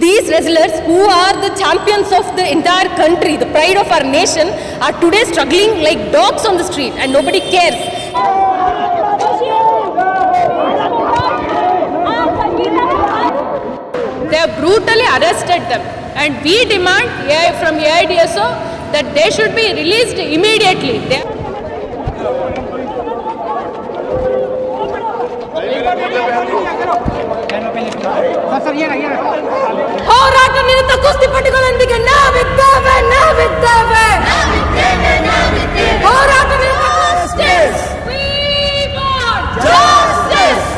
These wrestlers, who are the champions of the entire country, the pride of our nation, are today struggling like dogs on the street and nobody cares. They have brutally arrested them, and we demand from AIDSO that they should be released immediately. ಹೋರಾಟ ನಿರತ ಕುಸ್ತಿಪಟುಗಳೊಂದಿಗೆ ನಾವಿದ್ದೇವೆ ಹೋರಾಟ ನಿರತ justice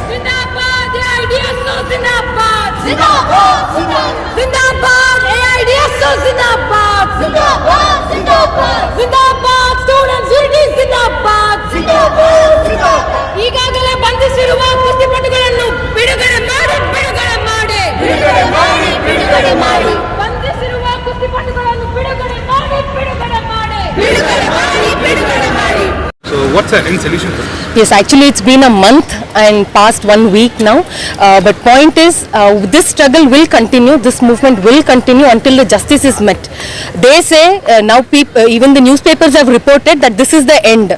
ಜಿಂದಾಬಾದ್ AIDSO ಜಿಂದಾಬಾದ್ ಜಿಂದಾಬಾದ್ AIDSO ಜಿಂದಾಬಾದ್ ಜಿಂದಾಬಾದ್ students unity ಜಿಂದಾಬಾದ್ ಈಗಾಗಲೇ ಬಂಧಿಸಿರುವ ಕುಸ್ತಿಪಟುಗಳನ್ನು ಬಿಡುಗಡೆ ಮಾಡಿ ಬಂಧಿಸಿರುವ ಕುಸ್ತಿಪಟುಗಳನ್ನು ಬಿಡುಗಡೆ ಮಾಡಿ. So what's the end solution for this? Yes, actually it's been a month and past 1 week now, but point is this struggle will continue, this movement will continue until the justice is met. They say now even the newspapers have reported that this is the end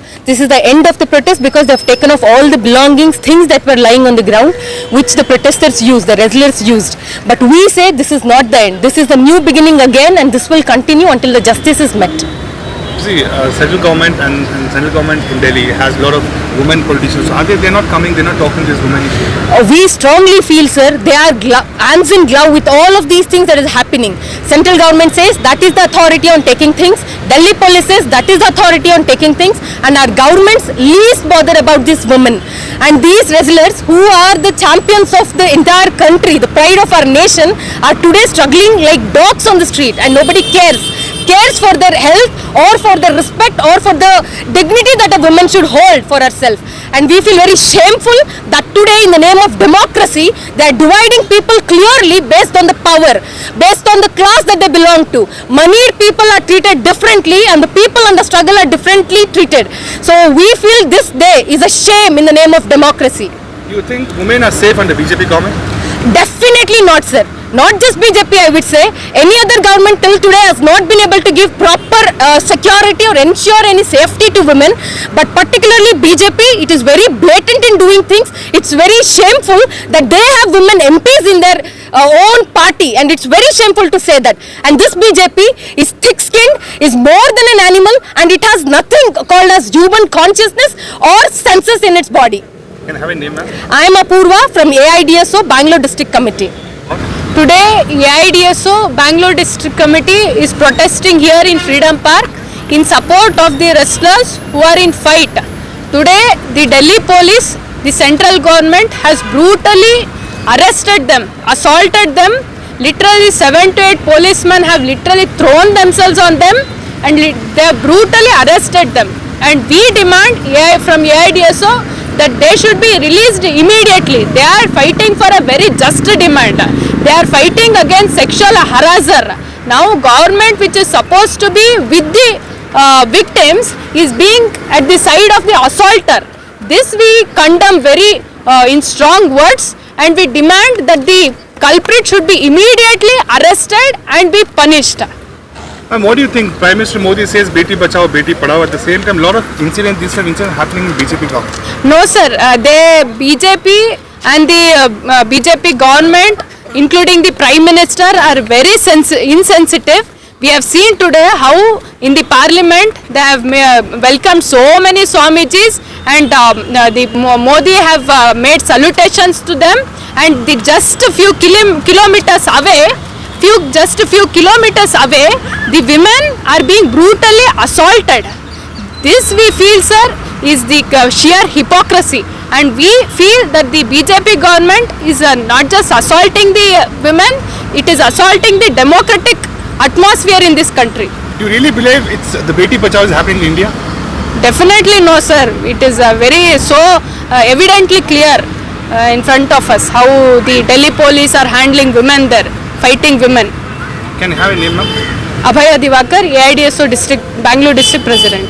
of the protest, because they have taken off all the belongings, things that were lying on the ground which the protesters used, the wrestlers used. But we say this is not the end, this is the new beginning again, and this will continue until the justice is met. See, central government and central government in Delhi has a lot of women politicians. They're not coming, they're not talking to these women. We strongly feel, sir, they are hands in glove with all of these things that is happening. Central government says that is the authority on taking things. Delhi police says that is the authority on taking things. And our governments least bother about these women. And these wrestlers, who are the champions of the entire country, the pride of our nation, are today struggling like dogs on the street, and nobody cares for their health or for the respect or for the dignity that a woman should hold for herself. And we feel very shameful that today, in the name of democracy, they are dividing people clearly based on the power, based on the class that they belong to. Moneyed people are treated differently, and the people on the struggle are differently treated. So we feel this day is a shame in the name of democracy. You think women are safe under BJP government? Definitely not, sir. Not just BJP, I would say. Any other government till today has not been able to give proper security or ensure any safety to women. But particularly BJP, it is very blatant in doing things. It's very shameful that they have women MPs in their own party, and it's very shameful to say that. And this BJP is thick-skinned, is more than an animal, and it has nothing called as human consciousness or senses in its body. Can I have a name, ma'am? I am Apurva from AIDSO Bangalore District Committee. Today, AIDSO Bangalore District Committee is protesting here in Freedom Park in support of the wrestlers who are in fight. Today, the Delhi police, the central government, has brutally arrested them, assaulted them. Literally 7 to 8 policemen have literally thrown themselves on them, and they have brutally arrested them. And we demand from AIDSO that they should be released immediately. They are fighting for a very just demand. They are fighting against sexual harasser. Now government, which is supposed to be with the victims, is being at the side of the assaulter. This we condemn very in strong words, and we demand that the culprit should be immediately arrested and be punished. Ma'am, what do you think? Prime Minister Modi says Beti Bachao, Beti Padhao. At the same time, a lot of these incidents happening in BJP government. No, sir. The BJP and the BJP government, including the Prime Minister, are very insensitive. We have seen today how in the parliament they have welcomed so many Swamijis, and the Modi have made salutations to them, and just a few kilometers away, the women are being brutally assaulted. This we feel, sir, is the sheer hypocrisy, and we feel that the BJP government is not just assaulting the women, it is assaulting the democratic atmosphere in this country. Do you really believe it's the Beti Bachao is happening in India? Definitely no, sir. It is very evidently clear in front of us how the Delhi police are handling women there, fighting women. Can I have a name, ma'am? Abhaya Divakar, AIDSO Bangalore District President.